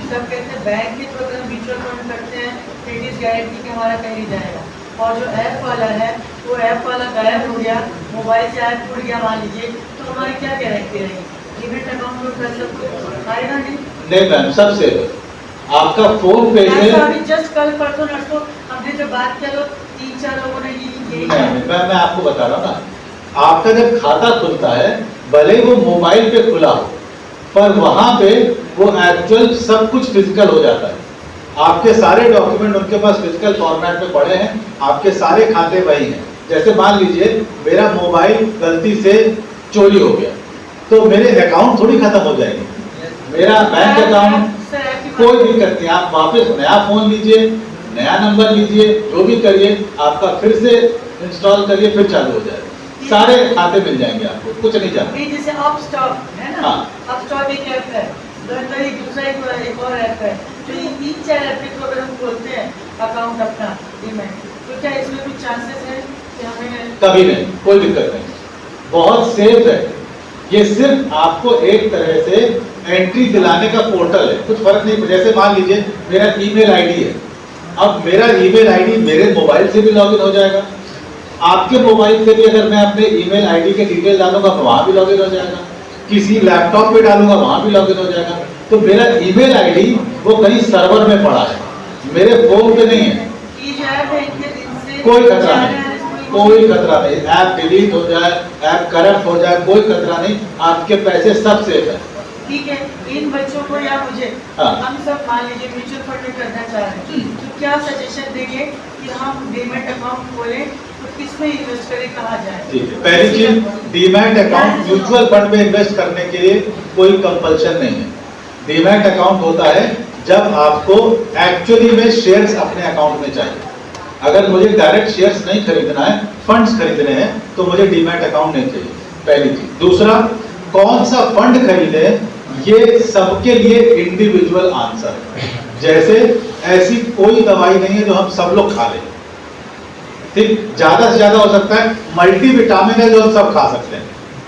सब कहते हैं बैंक के थ्रू अगर म्यूचुअल फंड करते हैं तो इट इज गारंटी कि हमारा कहीं जाएगा। और जो ऐप वाला है, वो ऐप वाला गायब हो गया, मोबाइल से ऐप टूट गया मान लीजिए, तो हमारी क्या गारंटी रहेगी? लिमिट अकाउंट में पैसा आएगा नहीं मैम, सबसे आपका फोन पे से अभी जस्ट कल परसों नरसों हमने जो बात किया तो 3-4 लोगों ने यही मैं आपको बता रहा हूँ ना, आपका जब खाता खुलता है, भले ही वो मोबाइल पे खुला हो, पर वहां पे वो एक्चुअल सब कुछ फिजिकल हो जाता है। आपके सारे डॉक्यूमेंट उनके पास फिजिकल फॉर्मेट में पड़े हैं, आपके सारे खाते वही हैं। जैसे मान लीजिए मेरा मोबाइल गलती से चोरी हो गया, तो मेरे अकाउंट थोड़ी खत्म हो जाएंगे, मेरा बैंक अकाउंट कोई दिक्कत नहीं, आप वापस नया फोन लीजिए, नया नंबर लीजिए, जो भी करिए, आपका फिर से इंस्टॉल करिए, फिर चालू हो जाएगा, सारे खाते मिल जाएंगे आपको, कुछ नहीं जाना। ये जैसे अपस्टॉक है ना, हाँ। अपस्टॉक एक ऐप है, एक दूसरा एक और ऐप है, तो ये 3-4 ऐप के थ्रू अगर हम खोलते हैं अकाउंट अपना डीमैट, तो क्या इसमें कुछ चांसेस है कि हमें? कभी नहीं, कोई दिक्कत नहीं, बहुत सेफ है। ये सिर्फ आपको एक तरह से एंट्री दिलाने का पोर्टल है, कुछ फर्क नहीं। जैसे मान लीजिए मेरा ईमेल आईडी है, अब मेरा ईमेल आईडी मेरे मोबाइल से भी लॉगिन हो जाएगा, आपके मोबाइल से भी अगर मैं अपने ईमेल आईडी के डिटेल डालूंगा तो वहां भी लॉगिन हो जाएगा, किसी लैपटॉप पे डालूंगा वहां भी लॉगिन हो जाएगा। तो मेरा ईमेल आईडी वो कहीं सर्वर में पड़ा है, मेरे फोन पे नहीं है। ये जो ऐप है इनके दिन से कोई खतरा नहीं, कोई खतरा नहीं, ऐप डिलीट हो जाए, ऐप करप्ट हो जाए, कोई खतरा नहीं, आपके पैसे सब सेफ है। ठीक है, इन बच्चों को या मुझे, हाँ। हम सब मान लीजिए म्यूचुअल फंड में करना चाह रहे हैं, तो क्या सजेशन देंगे कि हम डीमैट अकाउंट खोलें तो किसमें इन्वेस्ट करें, कहाँ जाए? ठीक है, पहली चीज, डीमैट अकाउंट म्यूचुअल फंड में इन्वेस्ट करने के लिए कोई कंपल्शन नहीं है। डीमैट अकाउंट होता है जब आपको एक्चुअली में शेयर्स अपने अकाउंट में चाहिए। अगर मुझे डायरेक्ट शेयर्स नहीं खरीदना है, फंड्स खरीदने हैं, तो मुझे डीमैट अकाउंट नहीं चाहिए, पहली चीज। दूसरा, कौन सा फंड खरीदे, ये सबके लिए इंडिविजुअल आंसर है। जैसे ऐसी कोई दवाई नहीं है जो हम सब लोग खा लें, ठीक, ज्यादा से ज्यादा हो सकता है मल्टीविटामिन है जो हम सब खा सकते हैं,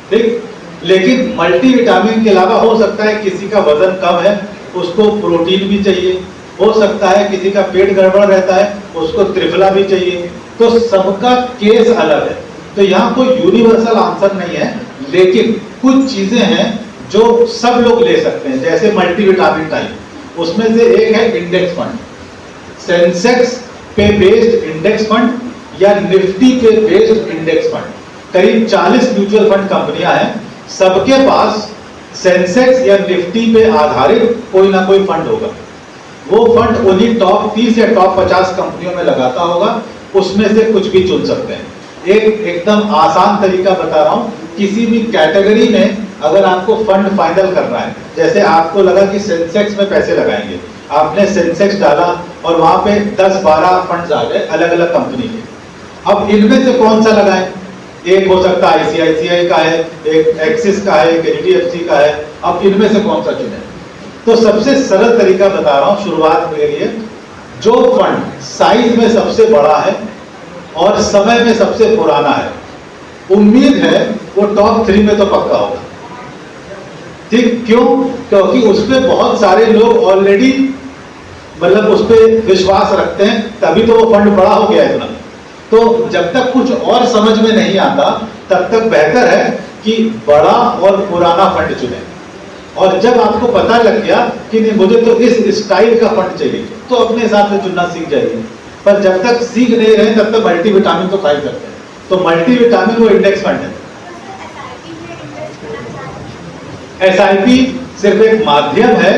ठीक, लेकिन मल्टीविटामिन के अलावा हो सकता है किसी का वजन कम है, उसको प्रोटीन भी चाहिए, हो सकता है किसी का पेट गड़बड़ रहता है, उसको त्रिफला भी चाहिए, तो सबका केस अलग है। तो यहाँ कोई यूनिवर्सल आंसर नहीं है, लेकिन कुछ चीजें हैं जो सब लोग ले सकते हैं, जैसे मल्टीविटामिन टाइप, उसमें से एक है इंडेक्स फंड, सेंसेक्स पे बेस्ड इंडेक्स फंड या निफ्टी पे बेस्ड इंडेक्स फंड। करीब 40 म्यूचुअल फंड कंपनियां हैं, सबके पास सेंसेक्स या निफ्टी पे आधारित कोई ना कोई फंड होगा। वो फंड उन्हीं टॉप 30 या टॉप 50 कंपनियों में लगाता होगा, उसमें से कुछ भी चुन सकते हैं। एक एकदम आसान तरीका बता रहा हूँ, किसी भी कैटेगरी में अगर आपको फंड फाइनल करना है, जैसे आपको लगा कि सेंसेक्स में पैसे लगाएंगे, आपने सेंसेक्स डाला और वहां पे 10-12 फंड्स आ गए अलग अलग कंपनी के। अब इनमें से कौन सा लगाएं? एक हो सकता है ICICI का है, एक एक्सिस का है, एक HDFC का है, अब इनमें से कौन सा चुने? तो सबसे सरल तरीका बता रहा हूँ शुरुआत के लिए, जो फंड साइज में सबसे बड़ा है और समय में सबसे पुराना है, उम्मीद है वो टॉप 3 में तो पक्का होगा, ठीक, क्यों? क्योंकि उस पर बहुत सारे लोग ऑलरेडी मतलब उस पर विश्वास रखते हैं, तभी तो वो फंड बड़ा हो गया इतना। तो जब तक कुछ और समझ में नहीं आता, तब तक बेहतर है कि बड़ा और पुराना फंड चुने। और जब आपको पता लग गया कि नहीं मुझे तो इस स्टाइल का फंड चाहिए, तो अपने हिसाब से चुनना सीख जाइए। पर जब तक सीख नहीं रहे तब तक मल्टीविटामिन तो खा ही सकते हैं। तो मल्टीविटामिन वो इंडेक्स फंड है। SIP सिर्फ एक माध्यम है।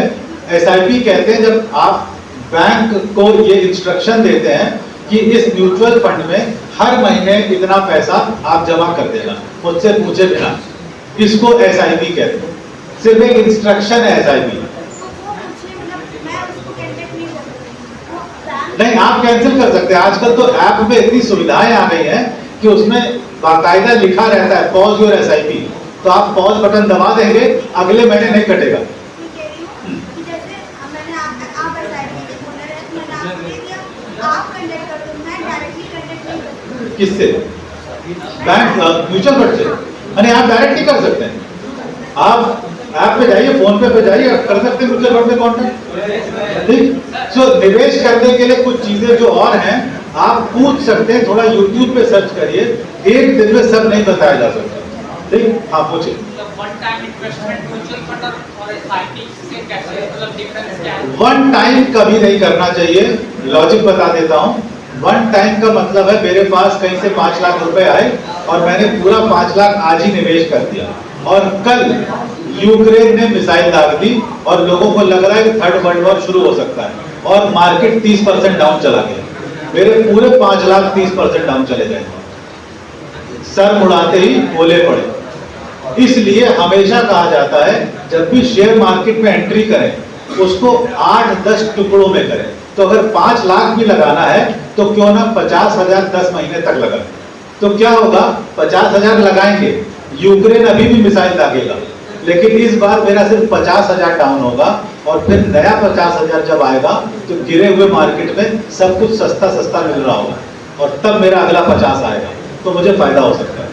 SIP कहते हैं जब आप बैंक को ये इंस्ट्रक्शन देते हैं कि इस म्यूचुअल फंड में हर महीने इतना पैसा आप जमा कर देना, मुझसे पूछे बिना, इसको SIP कहते हैं। सिर्फ एक इंस्ट्रक्शन है SIP। नहीं, आप कैंसिल कर सकते हैं। आजकल तो ऐप में इतनी सुविधाएं आ गई हैं कि उसमें बाकायदा लिखा रहता है पॉज योर SIP, तो आप पॉज बटन दबा देंगे, अगले महीने नहीं कटेगा। किससे? बैंक म्यूचुअल फंड से? अरे आप डायरेक्ट ही कर सकते हैं। आप ऐप पे जाइए, फोन पे जाइए, कर सकते हैं म्यूचुअल फंड में कॉन्टैक्ट, ठीक। सो निवेश करने के लिए कुछ चीजें जो और हैं आप पूछ सकते हैं, थोड़ा YouTube पे सर्च करिए, एक दिन में सब नहीं बताया जा सकता, ठीक। हाँ पूछिए। वन टाइम कभी नहीं करना चाहिए। लॉजिक बता देता हूँ, वन टाइम का मतलब है मेरे पास कहीं से 5 लाख रुपए आए और मैंने पूरा 5 लाख आज ही निवेश कर दिया, और कल यूक्रेन ने मिसाइल दाग दी और लोगों को लग रहा है कि थर्ड वर्ल्ड वॉर शुरू हो सकता है और मार्केट 30% डाउन चला गया, मेरे पूरे 5 लाख 30% डाउन चले जाएंगे, सर मुड़ाते ही ओले पड़े। इसलिए हमेशा कहा जाता है जब भी शेयर मार्केट में एंट्री करें उसको 8-10 टुकड़ों में करें। तो अगर 5 लाख भी लगाना है तो क्यों ना 50,000 10 महीने तक लगाएं। तो क्या होगा, 50,000 लगाएंगे, यूक्रेन अभी भी मिसाइल दागेगा, लेकिन इस बार मेरा सिर्फ 50,000 डाउन होगा और फिर नया 50,000 जब आएगा तो गिरे हुए मार्केट में सब कुछ सस्ता सस्ता मिल रहा होगा और तब मेरा अगला 50 आएगा तो मुझे फायदा हो सकता है।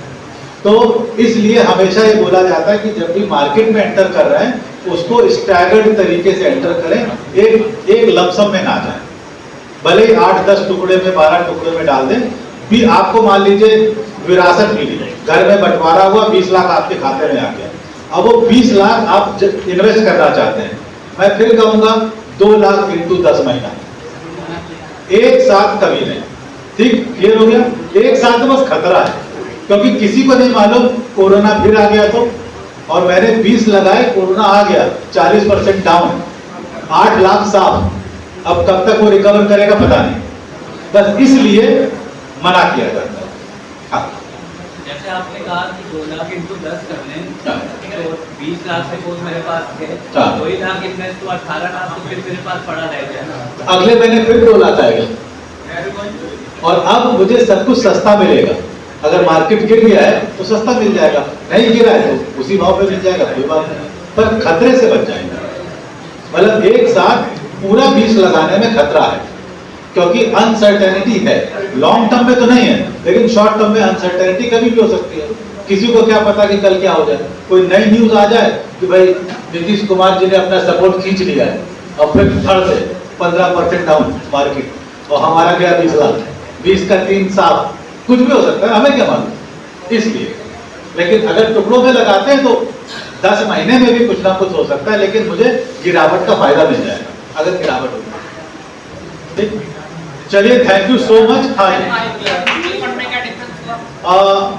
तो इसलिए हमेशा ये बोला जाता है कि जब भी मार्केट में एंटर कर रहे हैं उसको स्टैगर्ड तरीके से एंटर करें, एक लमसम में ना जाए, भले ही 8-10 टुकड़े में 12 टुकड़े में डाल दें। भी आपको मान लीजिए विरासत मिली, घर में बंटवारा हुआ, 20 लाख आपके खाते में आ गया, अब वो 20 लाख आप इन्वेस्ट करना चाहते हैं, मैं फिर कहूंगा 2 लाख इंटू 10 महीना, एक साथ कभी नहीं। ठीक, क्लियर हो गया? एक साथ तो बस खतरा है, क्योंकि किसी को नहीं मालूम कोरोना फिर आ गया तो, और मैंने 20 लगाए, कोरोना आ गया, 40% डाउन, 8 लाख साफ, अब कब तक वो रिकवर करेगा पता नहीं, बस इसलिए मना किया जाता है। हाँ। जैसे आपने कहा कि 2 लाख इंटू 10 कर लें, तो 20 लाख से कोई मेरे पास थे, 2 लाख इन्वेस्ट तो 18 लाख तो फिर मेरे पास पड़ा रह गया, अगले महीने फिर 2 लाख आएगा और अब मुझे सब कुछ सस्ता मिलेगा। अगर मार्केट गिर गया है तो सस्ता मिल जाएगा, नहीं गिरा है तो उसी भाव पे मिल जाएगा, कोई बात नहीं, पर खतरे से बच जाएंगे। मतलब एक साथ पूरा 20 लगाने में खतरा है, क्योंकि अनसर्टेनिटी है, लॉन्ग टर्म में तो नहीं है, लेकिन शॉर्ट टर्म में अनसर्टेनिटी कभी भी हो सकती है। किसी को क्या पता कि कल क्या हो जाए, कोई नई न्यूज आ जाए कि भाई नीतीश कुमार जी ने अपना सपोर्ट खींच लिया है और फिर थर्ड से 15% डाउन मार्केट और हमारा गया 20 लाख, 20 का 3 साफ, कुछ भी हो सकता है, हमें क्या मालूम। इसलिए लेकिन अगर टुकड़ों में लगाते हैं तो 10 महीने में भी कुछ ना कुछ हो सकता है, लेकिन मुझे गिरावट का फायदा मिल जाएगा अगर गिरावट होगी। ठीक, चलिए, थैंक यू सो मच। हाँ,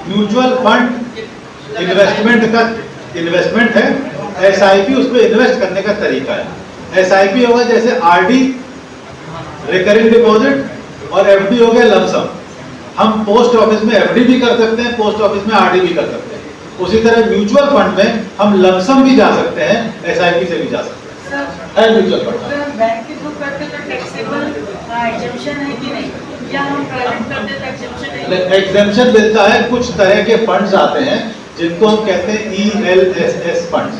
म्यूचुअल फंड इन्वेस्टमेंट है, SIP उसमें इन्वेस्ट करने का तरीका है। SIP होगा जैसे RD रिकरिंग डिपॉजिट और FD हो गया लमसम। हम पोस्ट ऑफिस में FD भी कर सकते हैं, पोस्ट ऑफिस में RD भी कर सकते हैं। उसी तरह म्यूचुअल फंड में हम लमसम भी जा सकते हैं, SIP से भी जा सकते हैं। म्यूचुअल फंड बैंक के थ्रू करते तो टैक्सेबल एग्जेम्पशन है कि नहीं, या हम प्राइवेट करते तो एग्जेम्पशन है? एग्जेम्पशन मिलता है, कुछ तरह के फंड्स आते हैं जिनको हम कहते हैं ELSS funds,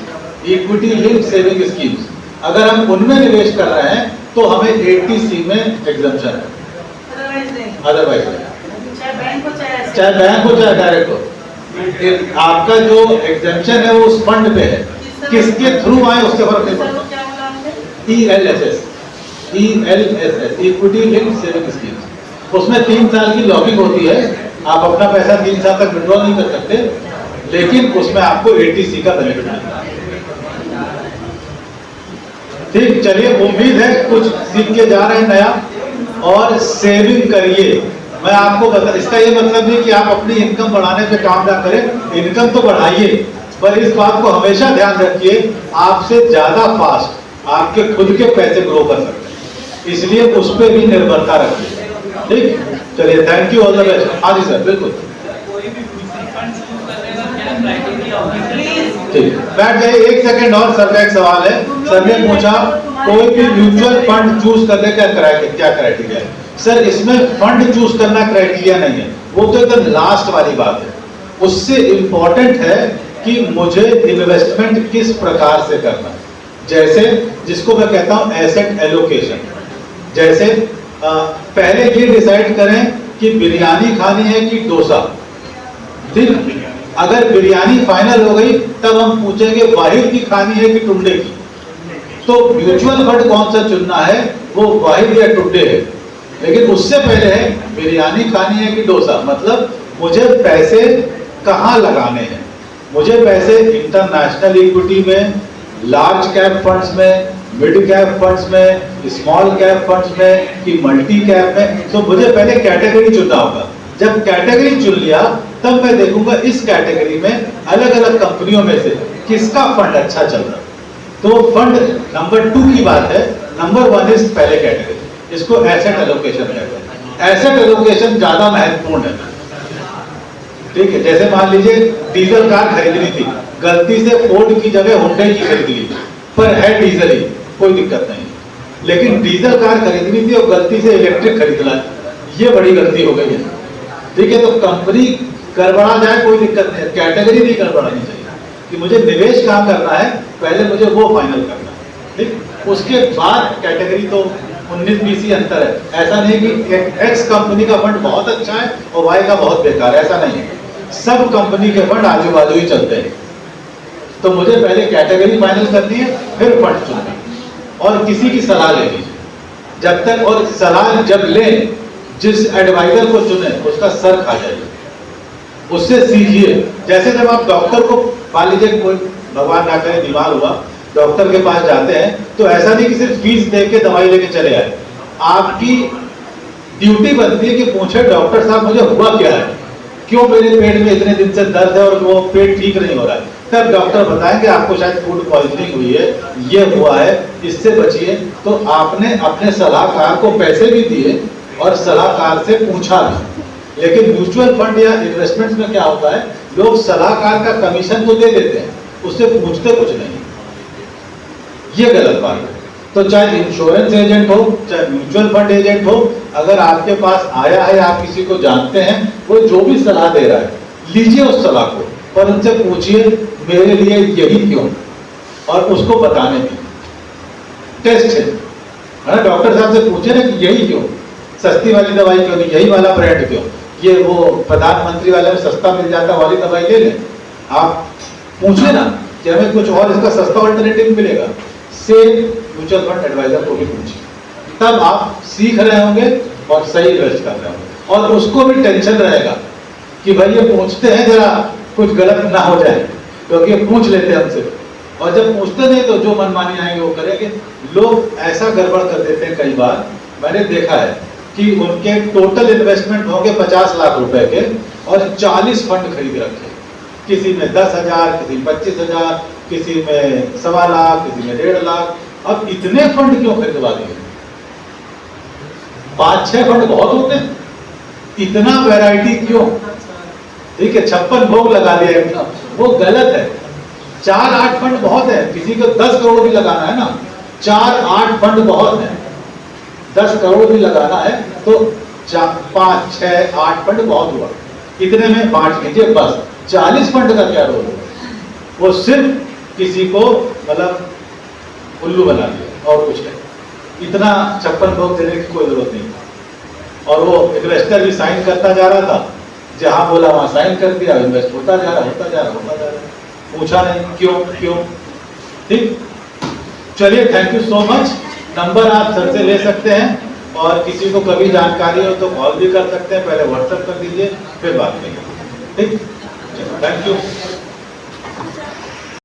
equity linked saving schemes. अगर हम उनमें निवेश कर रहे हैं तो हमें 80C में एग्जेम्पशन है, अदरवाइज नहीं। चाहे बैंक हो चाहे डायरेक्ट हो, आपका जो एग्जेम्पशन है वो उस फंड पे है, किसके थ्रू आए उससे फर्क नहीं पड़ता। ELSS equity linked saving schemes, उसमें 3 साल की लॉकिंग होती है, आप अपना पैसा 3 साल तक विड्रॉ नहीं कर सकते, लेकिन उसमें आपको 80C का बेनिफिट मिलता है। ठीक, चलिए, उम्मीद है कुछ सीख के जा रहे हैं नया, और सेविंग करिए। मैं आपको बता, इसका ये मतलब नहीं कि आप अपनी इनकम बढ़ाने पे काम ना करें, इनकम तो बढ़ाइए, पर इस बात को हमेशा ध्यान रखिए आपसे ज्यादा फास्ट आपके खुद के पैसे ग्रो कर सकते हैं, इसलिए उस पर भी निर्भरता रखिए। ठीक, चलिए, thank you, all the best. हाँ जी सर, बिल्कुल। ठीक, बैठ जाइए, 1 सेकंड और, सर का एक सवाल है। सर ने पूछा कोई भी म्यूचुअल फंड चूज करने का क्या क्राइटेरिया है? सर, इसमें फंड चूज करना क्राइटेरिया नहीं है, वो तो एकदम लास्ट वाली बात है। उससे इंपॉर्टेंट है कि मुझे इन्वेस्टमेंट किस प्रकार से करना है, जैसे जिसको मैं कहता हूं एसेट एलोकेशन। जैसे पहले ये डिसाइड करें कि बिरयानी खानी है कि डोसा। ठीक, अगर बिरयानी फाइनल हो गई तब हम पूछेंगे वाहिद की खानी है कि टुंडे की। तो म्यूचुअल फंड कौन सा चुनना है, वो वाहिद या टुंडे है, लेकिन उससे पहले है बिरयानी खानी है कि डोसा। मतलब मुझे पैसे कहाँ लगाने हैं, मुझे पैसे इंटरनेशनल इक्विटी में, लार्ज कैप फंड्स में, मिड कैप फंड्स में, स्मॉल कैप फंड्स में कि मल्टी कैप में, तो मुझे पहले कैटेगरी चुनना होगा। जब कैटेगरी चुन लिया तब मैं देखूंगा इस कैटेगरी में अलग अलग कंपनियों में से किसका फंड अच्छा चल रहा है। तो फंड नंबर 2 की बात है। नंबर 1 इज पहले कैटेगरी, इसको एसेट एलोकेशन कहते हैं। एसेट एलोकेशन ज्यादा महत्वपूर्ण है, ठीक है। जैसे मान लीजिए डीजल कार खरीदनी थी, गलती से फोर्ड की जगह हुंडई की खरीद ली, पर है डीजल ही, कोई दिक्कत नहीं। लेकिन डीजल कार खरीदनी थी और गलती से इलेक्ट्रिक खरीद ला, ये बड़ी गलती हो गई है, ठीक है। तो कंपनी गड़बड़ा जाए कोई दिक्कत नहीं है, कैटेगरी नहीं गड़बड़ानी चाहिए कि मुझे निवेश कहाँ करना है, पहले मुझे वो फाइनल करना है, ठीक। उसके बाद कैटेगरी तो 19-20 ही अंतर है। ऐसा नहीं कि एक्स कंपनी का फंड बहुत अच्छा है और वाई का बहुत बेकार है, ऐसा नहीं है। सब कंपनी के फंड आजू बाजू ही चलते हैं। तो मुझे पहले कैटेगरी फाइनल करनी है, फिर फंड चुनना और किसी की सलाह लेनी है। जब तक, और सलाह जब लें, जिस एडवाइजर को चुने उसका सर खा जाइए, उससे सीखिए। जैसे जब आप डॉक्टर को, मान लीजिए कोई भगवान ना करे बीमार हुआ, डॉक्टर के पास जाते हैं, तो ऐसा नहीं कि सिर्फ फीस दे के दवाई लेके चले आए। आपकी ड्यूटी बनती है कि पूछे डॉक्टर साहब मुझे हुआ क्या है, क्यों मेरे पेट में इतने दिन से दर्द है और वो पेट ठीक नहीं हो रहा है। तब डॉक्टर बताएंगे आपको शायद फूड पॉइजनिंग हुई है, ये हुआ है, इससे बचिए। तो आपने अपने सलाहकार को पैसे भी दिए और सलाहकार से पूछा भी। लेकिन म्यूचुअल फंड या इन्वेस्टमेंट्स में क्या होता है, लोग सलाहकार का कमीशन तो दे देते हैं, उससे पूछते कुछ नहीं, ये गलत बात है। तो चाहे इंश्योरेंस एजेंट हो, चाहे म्यूचुअल फंड एजेंट हो, अगर आपके पास आया है, आप किसी को जानते हैं, वो जो भी सलाह दे रहा है, लीजिए उस सलाह को और उनसे पूछिए मेरे लिए यही क्यों, और उसको बताने की टेस्ट है ना। डॉक्टर साहब से पूछे ना कि यही क्यों, सस्ती वाली दवाई क्यों नहीं, यही वाला ब्रांड क्यों, ये वो प्रधानमंत्री वाले में सस्ता मिल जाता वाली दवाई ले लें। आप पूछे ना कि हमें कुछ और इसका सस्ता ऑल्टरनेटिव मिलेगा, से म्यूचुअल फंड एडवाइजर को भी पूछिए। तब आप सीख रहे होंगे और सही इन्वेस्ट कर रहे होंगे, और उसको भी टेंशन रहेगा कि भाई ये पूछते हैं जरा कुछ गलत ना हो जाए, क्योंकि ये पूछ लेते हैं हमसे, और जब पूछते नहीं तो जो मनमानी आएंगे वो करेंगे। लोग ऐसा गड़बड़ कर देते हैं कई बार, मैंने देखा है कि उनके टोटल इन्वेस्टमेंट होंगे 50 लाख रुपए के और 40 फंड खरीद रखे, किसी में 10,000, किसी में 25,000, किसी में 1.25 लाख, किसी में 1.5 लाख। अब इतने फंड क्यों खरीदवा दिए? 5-6 फंड बहुत होते हैं, इतना वैरायटी क्यों? ठीक है, 56 भोग लगा दिया एकदम, वो गलत है। 4-8 फंड बहुत है, किसी को 10 करोड़ भी लगाना है ना, 4-8 फंड बहुत है। 10 करोड़ भी लगाना है तो 5-6-8 फंड बहुत हुआ, इतने में बांट लीजिए बस। 40 फंड का क्या रोल है? वो सिर्फ किसी को मतलब उल्लू बना दिया और कुछ नहीं। इतना 56 भोग देने की कोई जरूरत नहीं। और वो इन्वेस्टर भी साइन करता जा रहा था, जहां बोला वहां साइन कर दिया, इन्वेस्ट होता जा रहा। पूछा नहीं क्यों। ठीक, चलिए, thank you so much. Number आप सर से ले सकते हैं, और किसी को कभी जानकारी हो तो कॉल भी कर सकते हैं, पहले व्हाट्सएप कर दीजिए, फिर बात करेंगे। ठीक, थैंक यू।